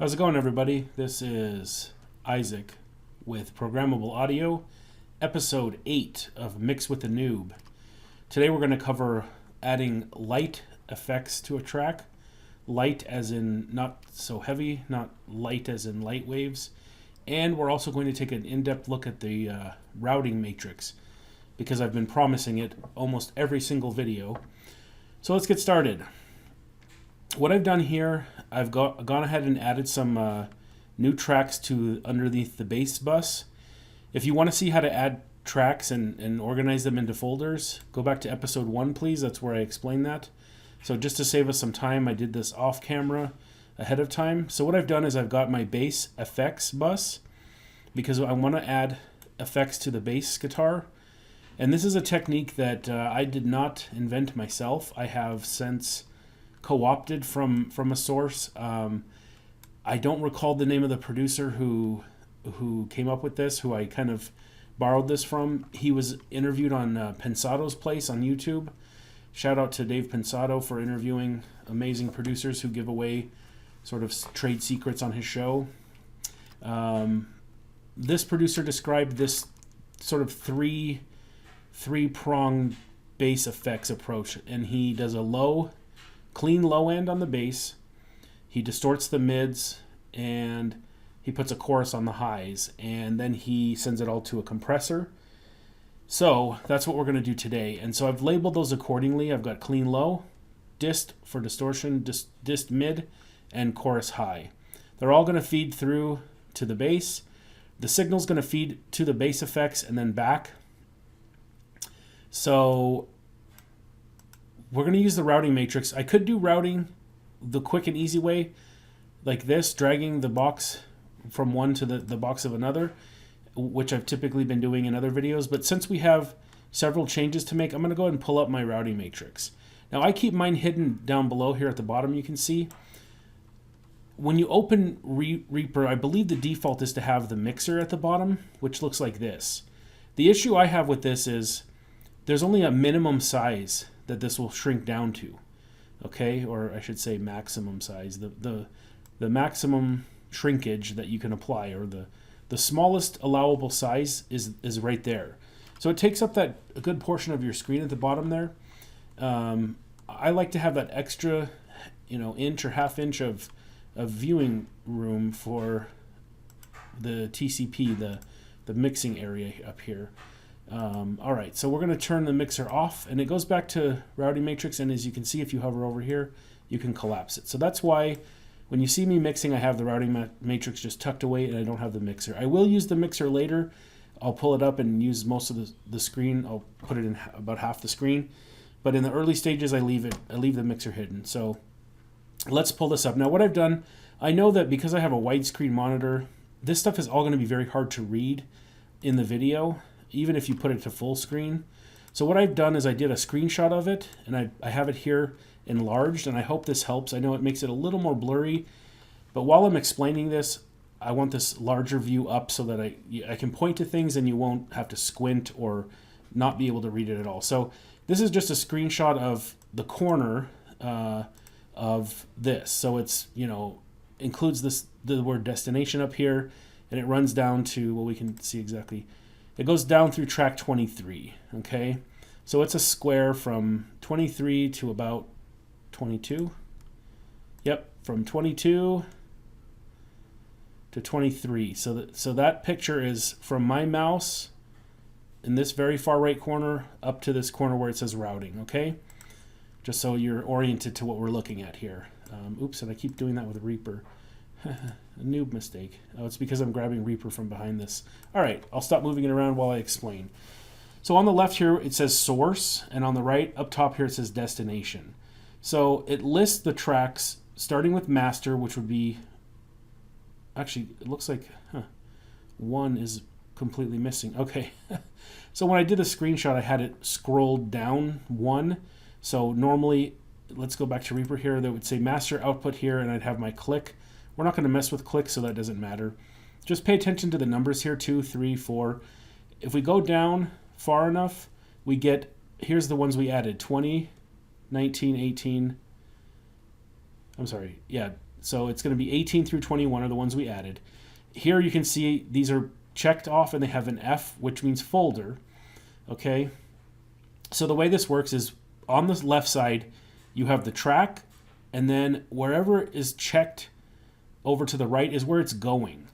How's it going, everybody? This is Isaac with Programmable Audio, episode 8 of Mix with the Newb. Today we're going to cover adding light effects to a track. Light as in not so heavy, not light as in light waves. And we're also going to take an in-depth look at the routing matrix, because I've been promising it almost every single video. So let's get started. What I've done here, I've gone ahead and added some new tracks to underneath the bass bus. If you want to see how to add tracks and organize them into folders, go back to episode 1, please. That's where I explained that. So just to save us some time, I did this off camera ahead of time. So what I've done is I've got my bass effects bus, because I want to add effects to the bass guitar. And this is a technique that I did not invent myself. I have since co-opted from a source. I don't recall the name of the producer who came up with this, who I kind of borrowed this from. He was interviewed on Pensado's Place on YouTube. Shout out to Dave Pensado for interviewing amazing producers who give away sort of trade secrets on his show. This producer described this sort of three-pronged bass effects approach, and he does a clean low end on the bass, he distorts the mids, and he puts a chorus on the highs, and then he sends it all to a compressor. So that's what we're going to do today. And so I've labeled those accordingly. I've got clean low, dist for distortion, dist mid, and chorus high. They're all going to feed through to the bass. The signal's going to feed to the bass effects and then back. So we're going to use the routing matrix. I could do routing the quick and easy way, like this, dragging the box from one to the box of another, which I've typically been doing in other videos. But since we have several changes to make, I'm going to go ahead and pull up my routing matrix. Now I keep mine hidden down below here at the bottom, you can see. When you open Reaper, I believe the default is to have the mixer at the bottom, which looks like this. The issue I have with this is there's only a minimum size that this will shrink down to, okay? Or I should say maximum size. The maximum shrinkage that you can apply, or the smallest allowable size is right there. So it takes up a good portion of your screen at the bottom there. I like to have that extra, inch or half inch of viewing room for the TCP, the mixing area up here. All right, so we're going to turn the mixer off, and it goes back to routing matrix, and as you can see, if you hover over here, you can collapse it. So that's why when you see me mixing, I have the routing matrix just tucked away, and I don't have the mixer. I will use the mixer later. I'll pull it up and use most of the screen. I'll put it in about half the screen, but in the early stages, I leave the mixer hidden. So let's pull this up. Now what I've done, I know that because I have a widescreen monitor, this stuff is all going to be very hard to read in the video, even if you put it to full screen. So what I've done is I did a screenshot of it, and I have it here enlarged, and I hope this helps. I know it makes it a little more blurry, but while I'm explaining this, I want this larger view up so that I can point to things and you won't have to squint or not be able to read it at all. So this is just a screenshot of the corner of this. So it's, includes the word destination up here, and it runs down to, well, we can see exactly. It goes down through track 23, okay? So it's a square from 23 to about 22. Yep, from 22 to 23. So that picture is from my mouse in this very far right corner up to this corner where it says routing, okay? Just so you're oriented to what we're looking at here. Oops, and I keep doing that with Reaper. A Newb mistake. Oh, it's because I'm grabbing Reaper from behind this. All right, I'll stop moving it around while I explain. So on the left here, it says source, and on the right, up top here, it says destination. So it lists the tracks starting with master, which would be, actually, it looks like, one is completely missing. Okay. So when I did the screenshot, I had it scrolled down one. So normally, let's go back to Reaper here, that would say master output here, and I'd have my click. We're not going to mess with click, so that doesn't matter. Just pay attention to the numbers here, 2, 3, 4. If we go down far enough, we get, here's the ones we added, 20, 19, 18, I'm sorry, yeah, So it's going to be 18 through 21 are the ones we added. Here you can see these are checked off and they have an F, which means folder. Okay. So the way this works is on the left side, you have the track, and then wherever is checked over to the right is where it's going.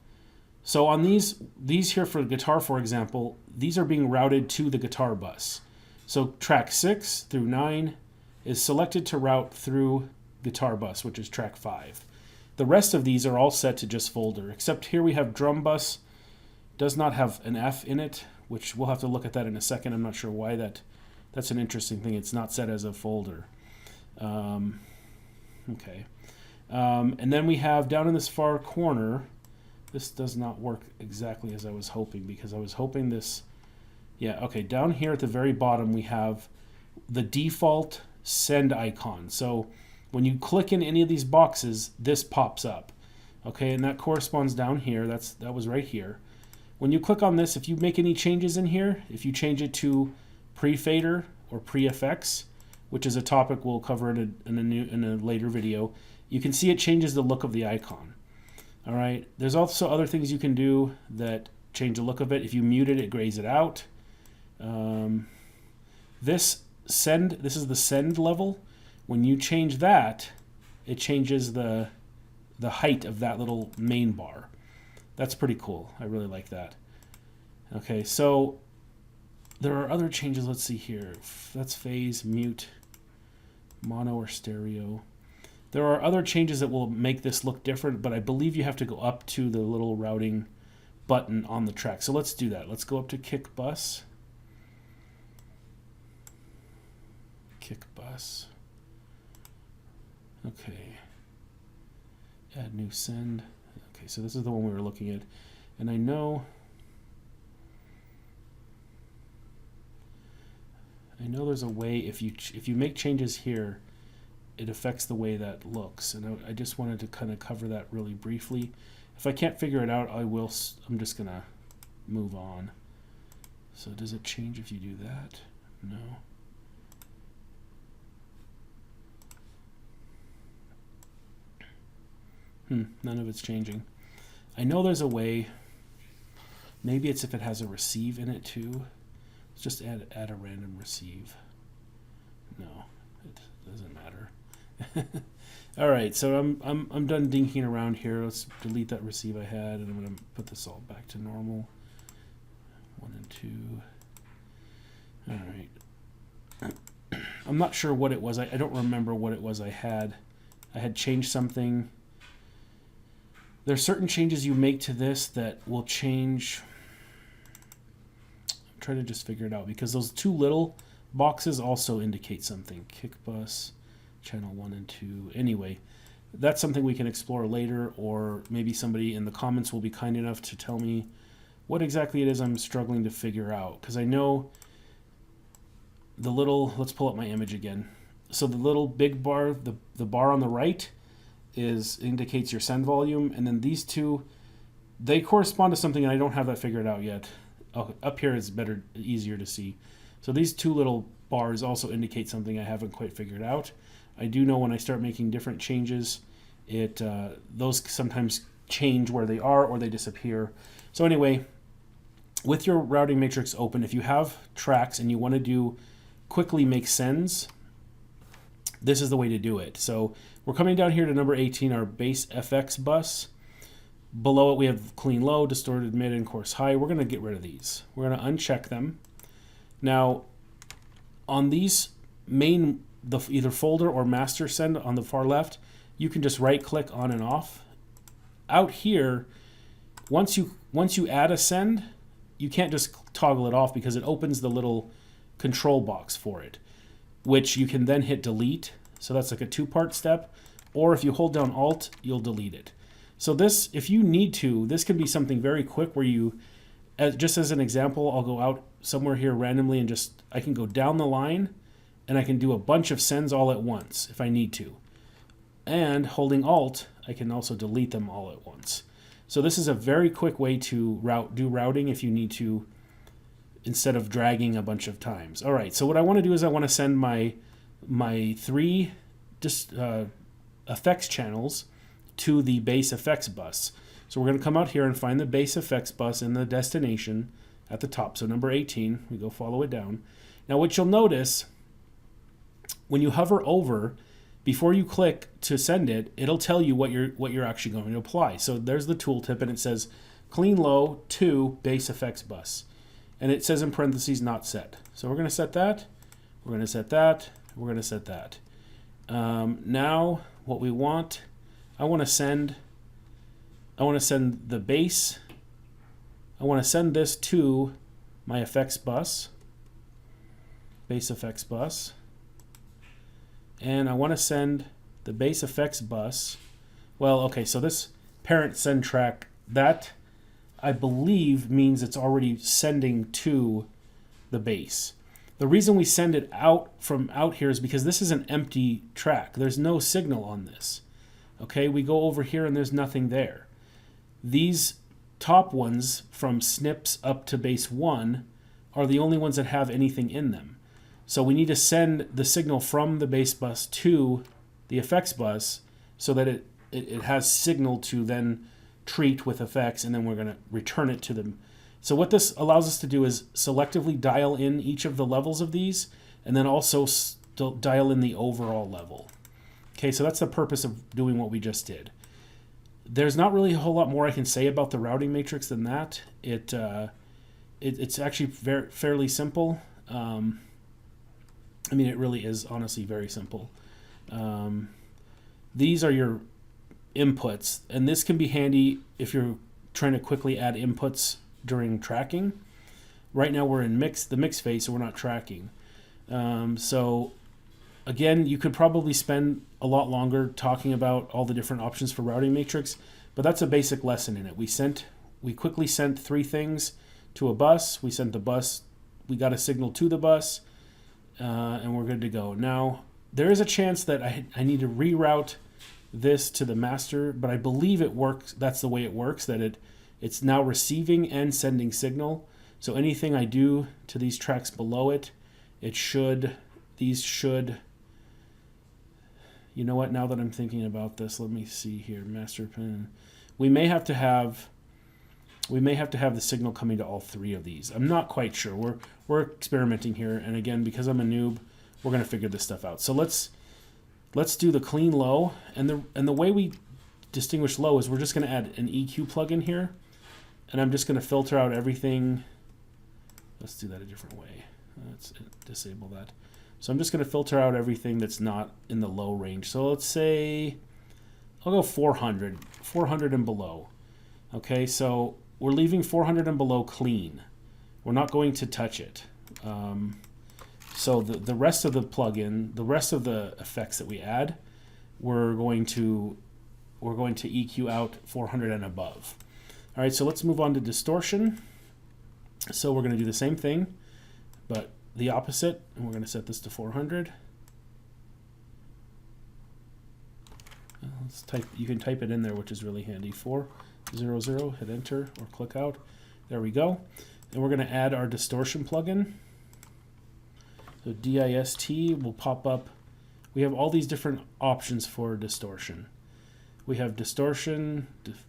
So on these here for the guitar, for example, these are being routed to the guitar bus. So track 6 through 9 is selected to route through guitar bus, which is track 5. The rest of these are all set to just folder, except here we have drum bus, does not have an F in it, which we'll have to look at that in a second. I'm not sure why that's an interesting thing. It's not set as a folder. Okay. And then we have down in this far corner, this does not work exactly as I was hoping, because I was hoping this, yeah, okay, down here at the very bottom we have the default send icon. So when you click in any of these boxes, this pops up. Okay, and that corresponds down here. That was right here. When you click on this, if you make any changes in here, if you change it to pre-fader or pre-effects, which is a topic we'll cover in a later video, you can see it changes the look of the icon. All right. There's also other things you can do that change the look of it. If you mute it, it grays it out. This is the send level. When you change that, it changes the height of that little main bar. That's pretty cool. I really like that. Okay, so there are other changes. Let's see here. That's phase, mute, mono or stereo. There are other changes that will make this look different, but I believe you have to go up to the little routing button on the track. So let's do that. Let's go up to kick bus. Kick bus. Okay. Add new send. Okay, so this is the one we were looking at. And I know there's a way, if you make changes here, it affects the way that looks. And I just wanted to kind of cover that really briefly. If I can't figure it out, I'm just going to move on. So does it change if you do that? No. None of it's changing. I know there's a way. Maybe it's if it has a receive in it too. Let's just add a random receive. No, it doesn't matter. All right, so I'm done dinking around here. Let's delete that receive I had, and I'm going to put this all back to normal. 1 and 2. All right. I'm not sure what it was. I don't remember what it was I had. I had changed something. There's certain changes you make to this that will change. I'm trying to just figure it out, because those two little boxes also indicate something. Kick bus, channel 1 and 2. Anyway, that's something we can explore later, or maybe somebody in the comments will be kind enough to tell me what exactly it is I'm struggling to figure out. Because I know the little, let's pull up my image again. So the little big bar, the bar on the right, indicates your send volume, and then these two, they correspond to something, and I don't have that figured out yet. Up here is easier to see. So these two little bars also indicate something I haven't quite figured out. I do know when I start making different changes, those sometimes change where they are or they disappear. So anyway, with your routing matrix open, if you have tracks and you want to quickly make sends, this is the way to do it. So we're coming down here to number 18, our base FX bus. Below it we have clean low, distorted mid, and coarse high. We're going to get rid of these. We're going to uncheck them. Now, on these either folder or master send on the far left, you can just right click on and off. Out here, once you add a send, you can't just toggle it off, because it opens the little control box for it, which you can then hit delete. So that's like a two-part step. Or if you hold down Alt, you'll delete it. So this, if you need to, this can be something very quick where you, just as an example, I'll go out somewhere here randomly and I can go down the line and I can do a bunch of sends all at once if I need to. And holding Alt, I can also delete them all at once. So this is a very quick way to do routing if you need to, instead of dragging a bunch of times. All right, so what I want to do is I want to send my 3 effects channels to the bass effects bus. So we're going to come out here and find the bass effects bus in the destination at the top. So number 18, we go follow it down. Now what you'll notice, when you hover over, before you click to send it, it'll tell you what you're actually going to apply. So there's the tooltip, and it says clean low to bass effects bus. And it says in parentheses not set. So we're going to set that, we're going to set that, we're going to set that. Now what we want, I want to send the bass, I want to send this to my effects bus, bass effects bus, and I want to send the bass effects bus, well, okay, so this parent send track, that I believe means it's already sending to the bass. The reason we send it out from out here is because this is an empty track. There's no signal on this. Okay, we go over here and there's nothing there. These top ones from snips up to bass 1 are the only ones that have anything in them. So we need to send the signal from the bass bus to the effects bus so that it has signal to then treat with effects, and then we're going to return it to them. So what this allows us to do is selectively dial in each of the levels of these, and then also dial in the overall level. Okay, so that's the purpose of doing what we just did. There's not really a whole lot more I can say about the routing matrix than that. It's actually fairly simple. I mean, it really is honestly very simple. These are your inputs, and this can be handy if you're trying to quickly add inputs during tracking. Right now we're in the mix phase, so we're not tracking. So again, you could probably spend a lot longer talking about all the different options for routing matrix, but that's a basic lesson in it. We quickly sent 3 things to a bus. We sent the bus, we got a signal to the bus, and we're good to go. Now, there is a chance that I need to reroute this to the master, but I believe it works. That's the way it works, that it's now receiving and sending signal. So anything I do to these tracks below it, these should, you know what, now that I'm thinking about this, let me see here, master pin. We may have to have the signal coming to all 3 of these. I'm not quite sure. We're experimenting here, and again, because I'm a noob, we're going to figure this stuff out. So let's do the clean low, and the way we distinguish low is we're just going to add an EQ plugin here, and I'm just going to filter out everything. Let's do that a different way. Let's disable that. So I'm just going to filter out everything that's not in the low range. So let's say I'll go 400 and below. Okay, so we're leaving 400 and below clean. We're not going to touch it. So the rest of the plugin, the rest of the effects that we add, we're going to EQ out 400 and above. All right, so let's move on to distortion. So we're going to do the same thing, but the opposite, and we're going to set this to 400. Let's type. You can type it in there, which is really handy. 400. Hit enter or click out. There we go. And we're going to add our distortion plugin. So DIST will pop up. We have all these different options for distortion. We have distortion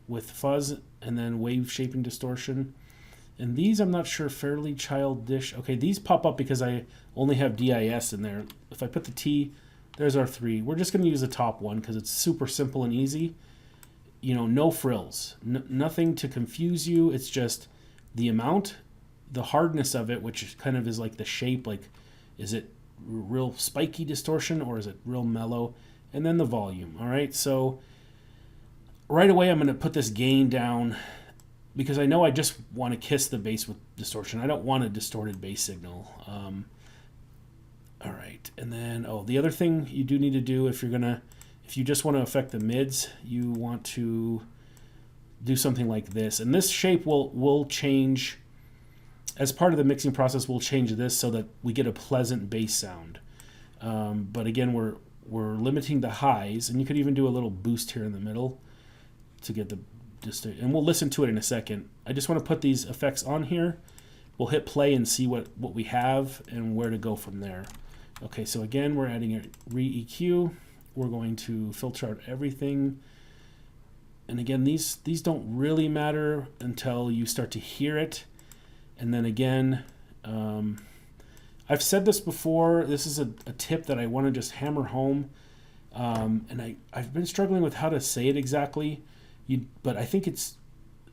with fuzz and then wave shaping distortion. And these I'm not sure, fairly childish. Okay, these pop up because I only have DIS in there. If I put the T, there's our 3. We're just going to use the top one because it's super simple and easy. You know, no frills, nothing to confuse you. It's just the amount, the hardness of it, which kind of is like the shape, like is it real spiky distortion or is it real mellow? And then the volume. All right, so right away I'm going to put this gain down because I know I just want to kiss the bass with distortion. I don't want a distorted bass signal. All right, and then the other thing you do need to do if you just want to affect the mids, you want to do something like this. And this shape will change as part of the mixing process. We'll change this so that we get a pleasant bass sound. But again, we're limiting the highs, and you could even do a little boost here in the middle to get and we'll listen to it in a second. I just want to put these effects on here. We'll hit play and see what we have and where to go from there. Okay, so again, we're adding a re-EQ. We're going to filter out everything And again, these don't really matter until you start to hear it. And then again, I've said this before. This is a tip that I want to just hammer home. And I've been struggling with how to say it exactly. But I think it's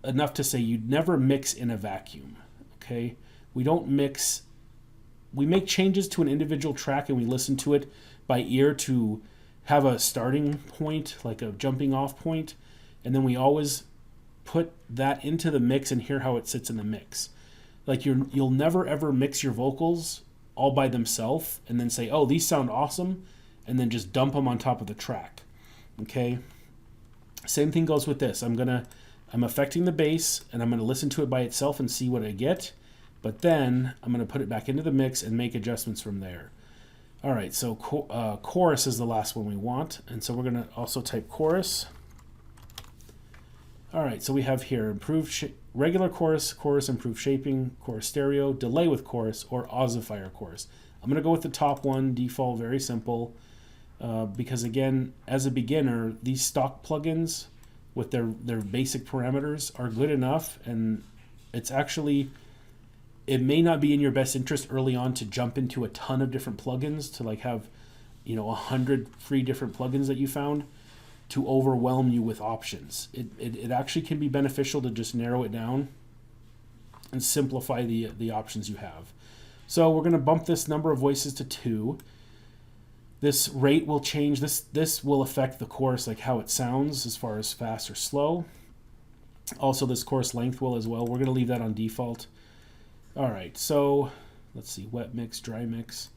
enough to say you'd never mix in a vacuum. Okay? We don't mix. We make changes to an individual track and we listen to it by ear to have a starting point, like a jumping off point. And then we always put that into the mix and hear how it sits in the mix. Like you'll never ever mix your vocals all by themselves and then say, oh, these sound awesome, and then just dump them on top of the track. Okay? Same thing goes with this. I'm affecting the bass and I'm gonna listen to it by itself and see what I get, but then I'm gonna put it back into the mix and make adjustments from there. All right, so chorus is the last one we want, and so we're gonna also type chorus. All right, so we have here regular chorus, chorus improved shaping, chorus stereo, delay with chorus, or ossifier chorus. I'm going to go with the top one, default, very simple, because again, as a beginner, these stock plugins with their basic parameters are good enough, and it's actually, it may not be in your best interest early on to jump into a ton of different plugins to like have, 100 free different plugins that you found to overwhelm you with options. It actually can be beneficial to just narrow it down and simplify the options you have. So we're going to bump this number of voices to 2. This rate will change. This will affect the chorus, like how it sounds as far as fast or slow. Also, this chorus length will as well. We're going to leave that on default. All right, so let's see, wet mix, dry mix.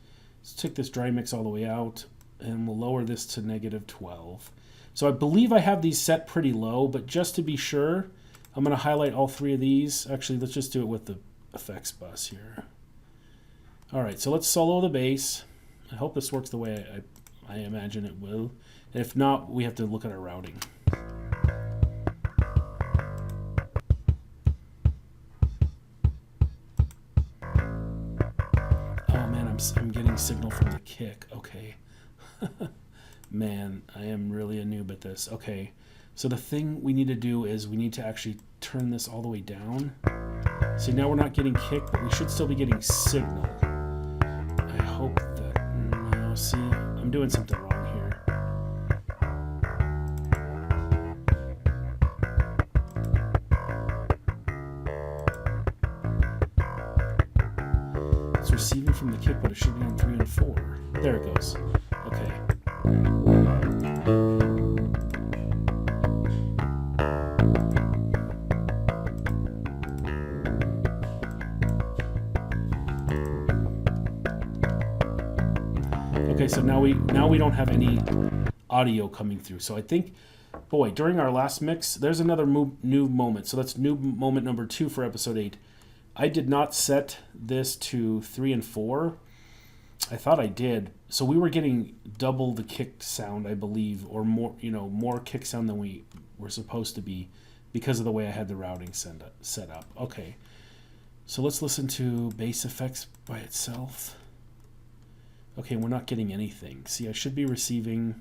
Let's take this dry mix all the way out, and we'll lower this to -12. So I believe I have these set pretty low, but just to be sure, I'm going to highlight all 3 of these. Actually, let's just do it with the effects bus here. All right, so let's solo the bass. I hope this works the way I imagine it will. If not, we have to look at our routing. Oh man, I'm getting signal from the kick. Okay. Man, I am really a noob at this. Okay, so the thing we need to do is we need to actually turn this all the way down. See, now we're not getting kick, but we should still be getting signal. I hope that... No, see, I'm doing something wrong here. It's receiving from the kick, but it should be on 3 and 4. There it goes. Okay. Okay, so now we don't have any audio coming through. So I think, boy, during our last mix, there's another new moment. So that's new moment number 2 for episode 8. I did not set this to 3 and 4. I thought I did. So we were getting double the kick sound, I believe, or more, more kick sound than we were supposed to be because of the way I had the routing set up. Okay. So let's listen to bass effects by itself. Okay, we're not getting anything. See, I should be receiving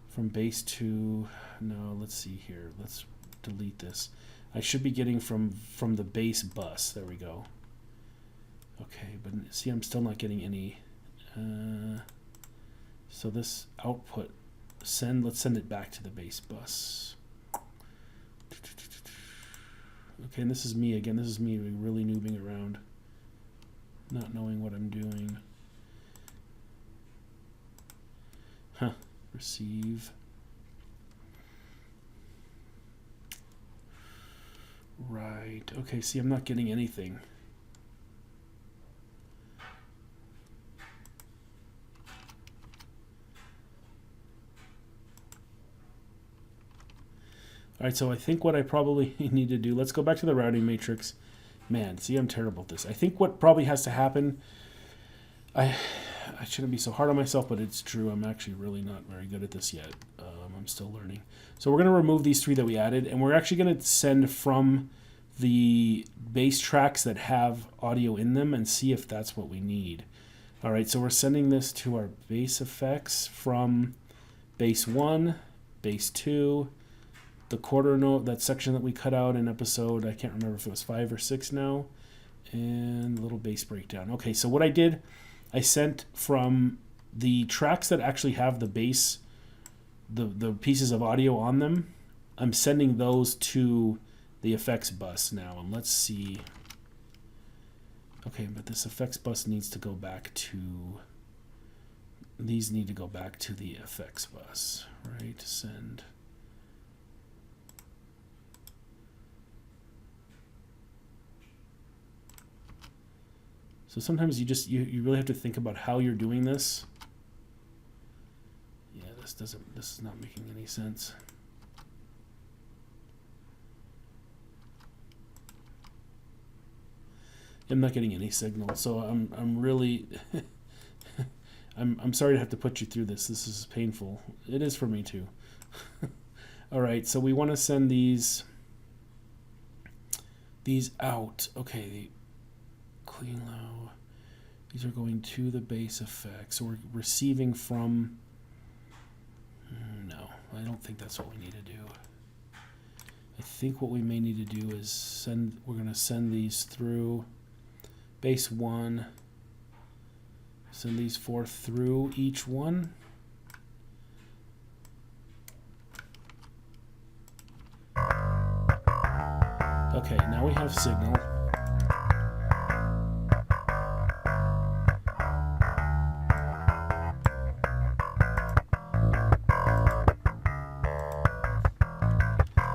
from bass to... No, let's see here. Let's delete this. I should be getting from the bass bus. There we go. Okay, but see, I'm still not getting any. So this output, let's send it back to the bass bus. Okay, and this is me again. This is me really noobing around, not knowing what I'm doing. Huh, receive. Right, okay, see, I'm not getting anything. All right, so I think what I probably need to do, let's go back to the routing matrix. Man, see, I'm terrible at this. I think what probably has to happen, I shouldn't be so hard on myself, but it's true. I'm actually really not very good at this yet. I'm still learning. So we're going to remove these 3 that we added, and we're actually going to send from the bass tracks that have audio in them and see if that's what we need. All right, so we're sending this to our bass effects from bass 1, bass 2, the quarter note, that section that we cut out in episode, I can't remember if it was 5 or 6 now, and a little bass breakdown. Okay, so what I did, I sent from the tracks that actually have the bass, the pieces of audio on them, I'm sending those to the effects bus now, and let's see. Okay, but this effects bus needs to go back to, these need to go back to the effects bus, right? Send. So sometimes you really have to think about how you're doing this. Yeah, this is not making any sense. I'm not getting any signal, so I'm really I'm sorry to have to put you through this. This is painful. It is for me too. All right, so we want to send these out. Okay, the clean low. These are going to the bass effect. So we're receiving from. No, I don't think that's what we need to do. I think what we may need to do is send. We're going to send these through. Bass 1, send these 4 through each one. Okay, now we have signal.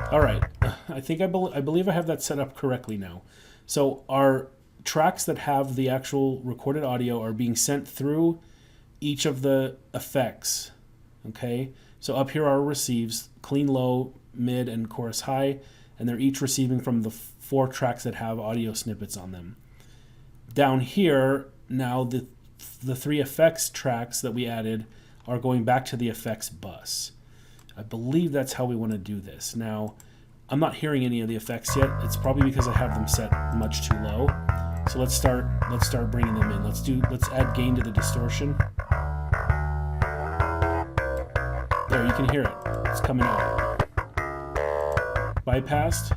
All right, I believe I have that set up correctly now. So our tracks that have the actual recorded audio are being sent through each of the effects. Okay, so up here are receives, clean low, mid, and chorus high, and they're each receiving from the 4 tracks that have audio snippets on them. Down here, now the 3 effects tracks that we added are going back to the effects bus. I believe that's how we want to do this. Now, I'm not hearing any of the effects yet. It's probably because I have them set much too low. So let's start bringing them in. Let's add gain to the distortion. There, you can hear it. It's coming out. Bypassed.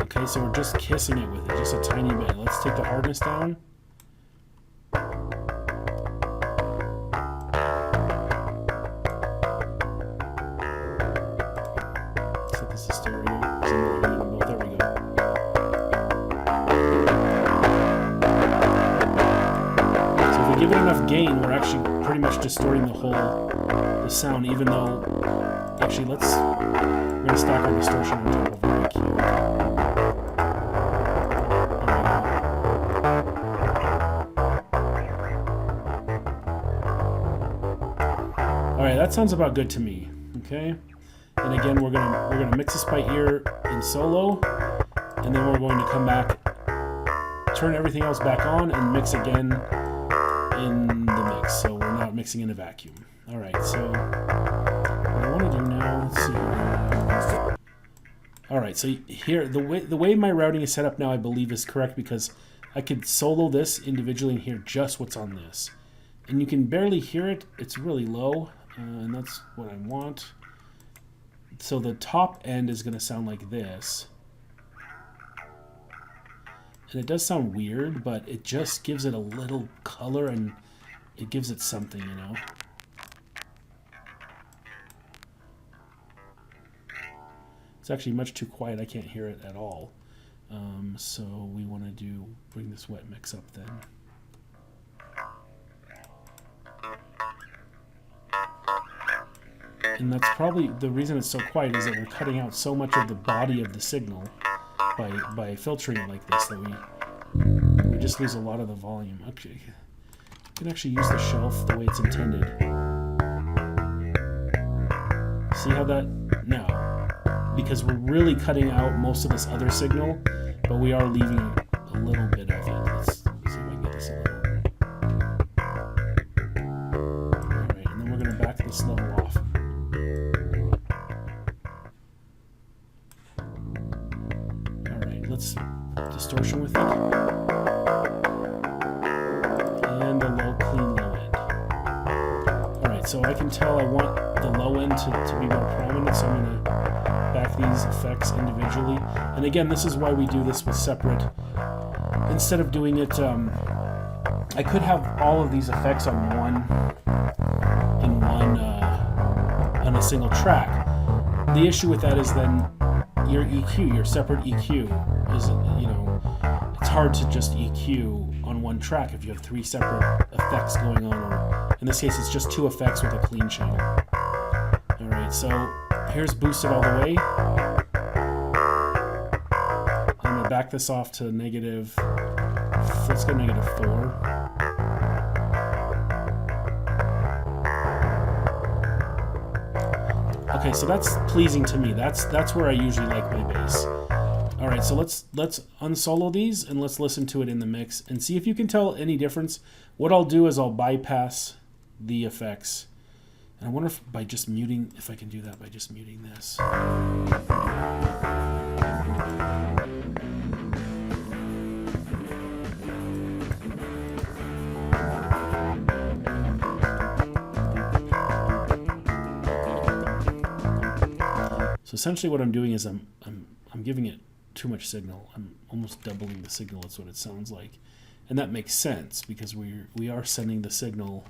Okay, so we're just kissing it with it, just a tiny bit. Let's take the hardness down. Set this to stereo. There we go. Give it enough gain, we're actually pretty much distorting the sound, even though, actually we're going to stack our distortion on top of our EQ. Alright, that sounds about good to me. Okay? And again, we're gonna mix this by ear in solo, and then we're going to come back, turn everything else back on, and mix again in the mix, so we're not mixing in a vacuum. All right, so what I want to do now, let's see. All right, so here the way my routing is set up now, I believe, is correct, because I could solo this individually and hear just what's on this, and you can barely hear it. It's really low, and that's what I want. So the top end is going to sound like this. And it does sound weird, but it just gives it a little color, and it gives it something, you know. It's actually much too quiet. I can't hear it at all. So we want to bring this wet mix up then. And that's probably the reason it's so quiet, is that we're cutting out so much of the body of the signal by filtering it like this, that we just lose a lot of the volume. Okay, you can actually use the shelf the way it's intended. See how that now, because we're really cutting out most of this other signal, but we are leaving a little bit of it. Let's see if I can get this a little. All right, and then we're going to back this level off. Let's distortion with it, and a low clean low end. All right, so I can tell I want the low end to be more prominent, so I'm going to back these effects individually. And again, this is why we do this with separate. Instead of doing it, I could have all of these effects on on a single track. The issue with that is then your EQ, your separate EQ, is, you know, it's hard to just EQ on one track if you have 3 separate effects going on, or in this case it's just 2 effects with a clean channel. Alright, so here's boosted all the way. I'm going to back this off to negative, let's go negative 4. Okay, so that's pleasing to me. That's where I usually like my bass. All right, so let's unsolo these and let's listen to it in the mix and see if you can tell any difference. What I'll do is I'll bypass the effects. And I wonder if by just muting, if I can do that by just muting this. So essentially what I'm doing is I'm giving it too much signal. I'm almost doubling the signal. That's what it sounds like. And that makes sense because we are sending the signal.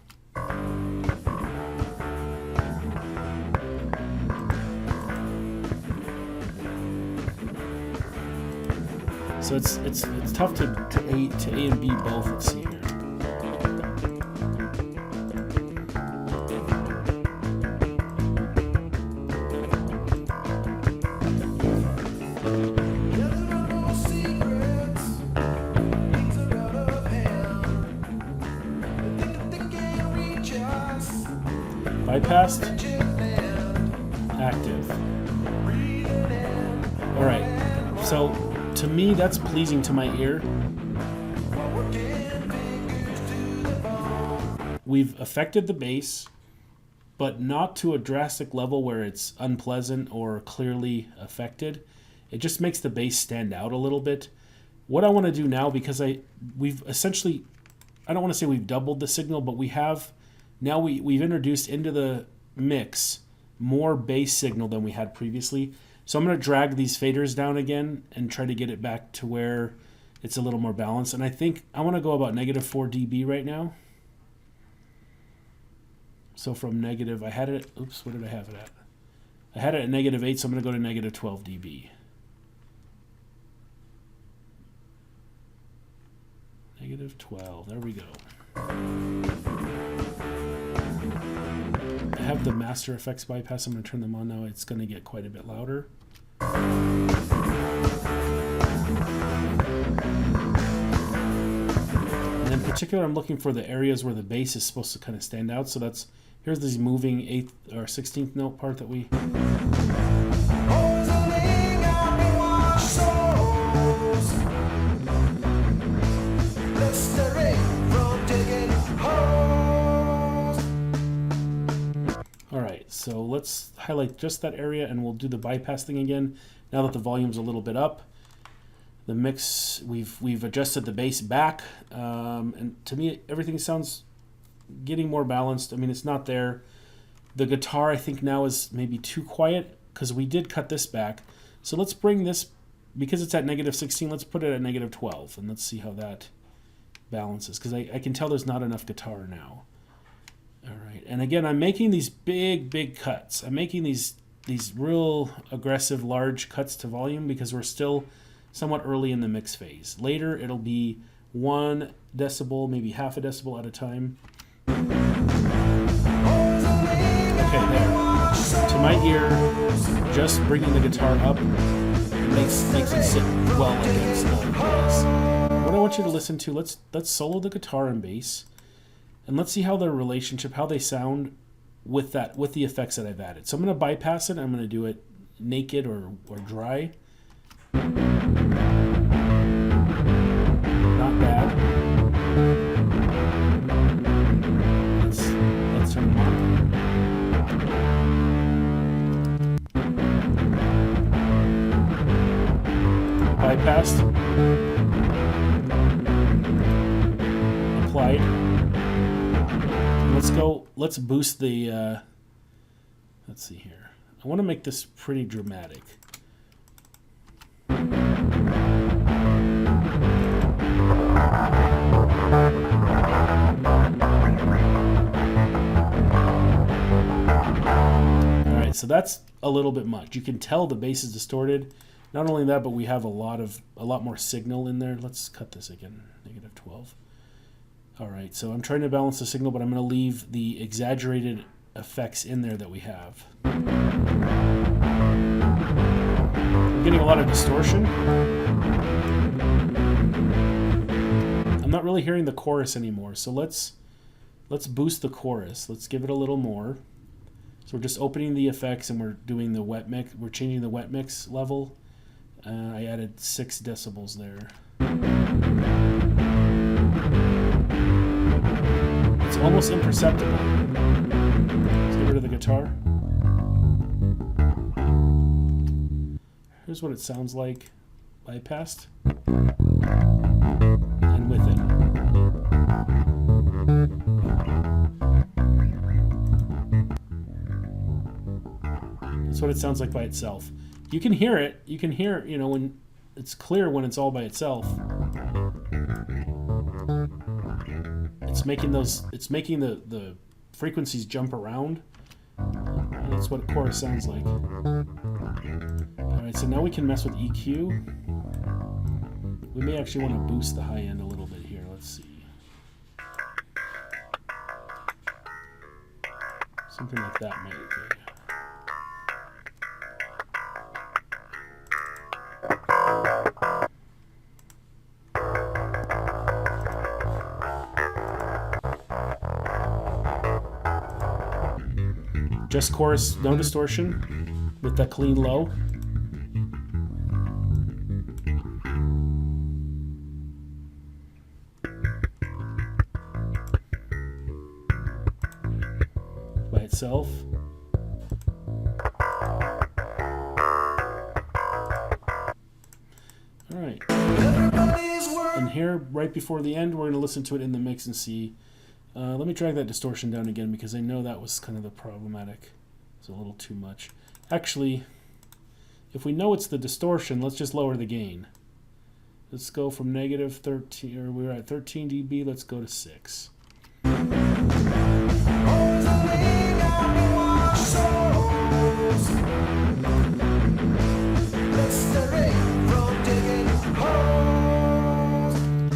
So it's tough to A and B both. Let's see here. Bypassed, active. All right, so to me that's pleasing to my ear. We've affected the bass, but not to a drastic level where it's unpleasant or clearly affected. It just makes the bass stand out a little bit. What I want to do now, because we've essentially, I don't want to say we've doubled the signal, but we have. Now we've introduced into the mix more bass signal than we had previously. So I'm going to drag these faders down again and try to get it back to where it's a little more balanced. And I think I want to go about negative 4 dB right now. So from negative, I had it, oops, what did I have it at? I had it at negative 8, so I'm going to go to negative 12 dB. Negative 12, there we go. I have the master effects bypass. I'm going to turn them on now. It's going to get quite a bit louder. And in particular, I'm looking for the areas where the bass is supposed to kind of stand out. So that's, here's this moving 8th or 16th note part that we... Alright, so let's highlight just that area and we'll do the bypass thing again. Now that the volume's a little bit up, the mix, we've adjusted the bass back, and to me everything sounds getting more balanced. I mean, it's not there. The guitar I think now is maybe too quiet because we did cut this back. So let's bring this, because it's at negative 16, let's put it at negative 12 and let's see how that balances, because I can tell there's not enough guitar now. All right, and again, I'm making these big cuts. I'm making these real aggressive, large cuts to volume because we're still somewhat early in the mix phase. Later, it'll be 1 decibel, maybe half a decibel at a time. Okay, there. To my ear, just bringing the guitar up makes it sit well against the bass. What I want you to listen to, let's solo the guitar and bass. And let's see how their relationship, how they sound with the effects that I've added. So I'm going to bypass it. I'm going to do it naked or dry. Not bad. Let's turn them on. Bypassed. Applied. Let's boost the Let's see here. I want to make this pretty dramatic. Alright, so that's a little bit much. You can tell the bass is distorted. Not only that, but we have a lot more signal in there. Let's cut this again, -12. Alright, so I'm trying to balance the signal, but I'm going to leave the exaggerated effects in there that we have. I'm getting a lot of distortion. I'm not really hearing the chorus anymore, so let's boost the chorus. Let's give it a little more. So we're just opening the effects and we're doing the wet mix. We're changing the wet mix level. I added 6 decibels there. It's almost imperceptible. Let's get rid of the guitar. Here's what it sounds like bypassed and with it. That's what it sounds like by itself. You can hear it. You can hear, you know, when it's clear when it's all by itself. It's making the frequencies jump around. And that's what a chorus sounds like. Alright, so now we can mess with EQ. We may actually want to boost the high end a little bit here. Let's see. Something like that might be good. Just chorus, no distortion, with that clean low. By itself. All right. And here, right before the end, we're going to listen to it in the mix and see. Let me drag that distortion down again because I know that was kind of the problematic. It's a little too much. Actually, if we know it's the distortion, let's just lower the gain. Let's go from -13, or we were at 13 dB, let's go to 6.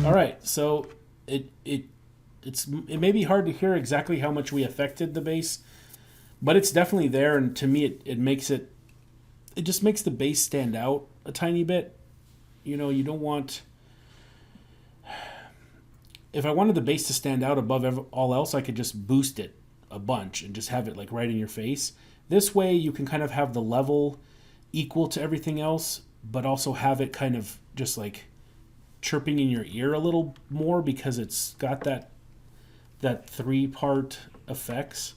All right, so it may be hard to hear exactly how much we affected the bass, but it's definitely there, and to me it just makes the bass stand out a tiny bit. You know, you don't want, if I wanted the bass to stand out above all else, I could just boost it a bunch and just have it like right in your face. This way you can kind of have the level equal to everything else, but also have it kind of just like chirping in your ear a little more because it's got that 3-part effects.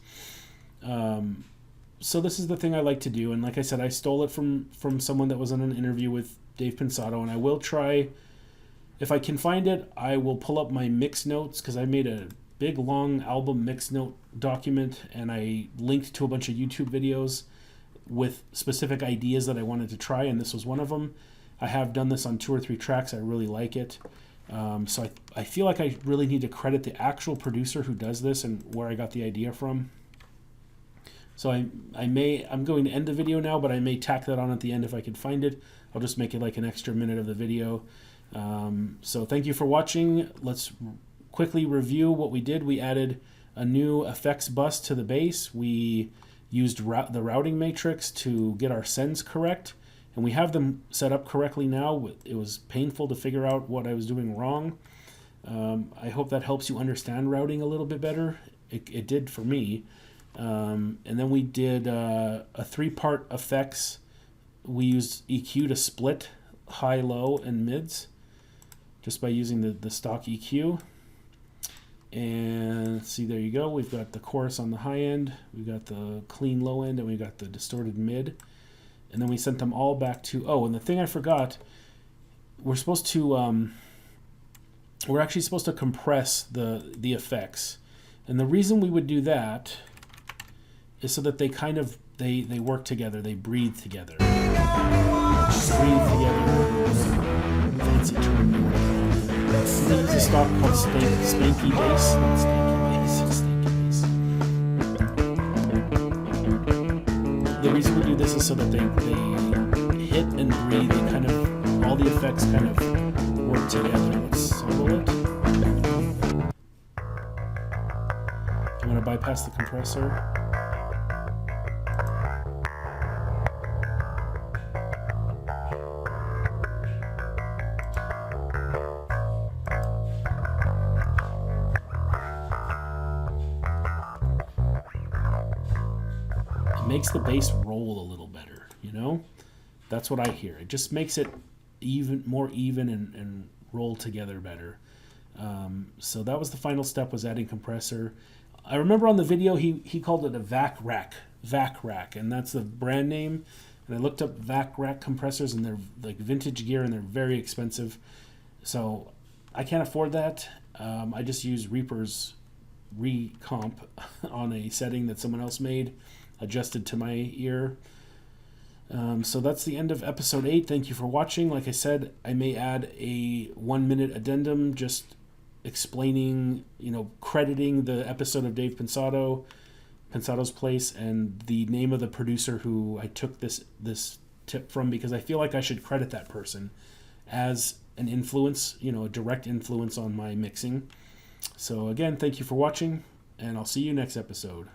So this is the thing I like to do, and like I said, I stole it from someone that was in an interview with Dave Pensato, and I will try, if I can find it, I will pull up my mix notes, because I made a big long album mix note document, and I linked to a bunch of YouTube videos with specific ideas that I wanted to try, and this was one of them. I have done this on 2 or 3 tracks. I really like it. So I feel like I really need to credit the actual producer who does this and where I got the idea from. So I'm going to end the video now, but I may tack that on at the end if I can find it. I'll just make it like an extra minute of the video. So thank you for watching. Let's quickly review what we did. We added a new effects bus to the bass. We used the routing matrix to get our sends correct. And we have them set up correctly now. It was painful to figure out what I was doing wrong. I hope that helps you understand routing a little bit better. It did for me. And then we did a 3-part effects. We used EQ to split high, low, and mids just by using the stock EQ. And see, there you go. We've got the chorus on the high end. We've got the clean low end, and we've got the distorted mid. And then we sent them all back to, oh, and the thing I forgot, we're supposed to, we're actually supposed to compress the effects. And the reason we would do that is so that they kind of they work together. They breathe together. Breathe together. Fancy term. This is a stock called Spanky Bass. Not Stanky Bass. The reason we do this is so that they hit and breathe. They kind of, all the effects kind of work together. Let's solo it. I'm going to bypass the compressor. Makes the bass roll a little better, you know? That's what I hear. It just makes it more even and roll together better. So that was the final step, was adding compressor. I remember on the video he called it a vac rack, and that's the brand name. And I looked up vac rack compressors, and they're like vintage gear, and they're very expensive. So I can't afford that. I just use Reaper's recomp on a setting that someone else made, adjusted to my ear. So that's the end of episode 8. Thank you for watching. Like I said, I may add a 1-minute addendum just explaining, crediting the episode of Dave Pensato's Place, and the name of the producer who I took this tip from, because I feel like I should credit that person as an influence, a direct influence on my mixing. So again, thank you for watching, and I'll see you next episode.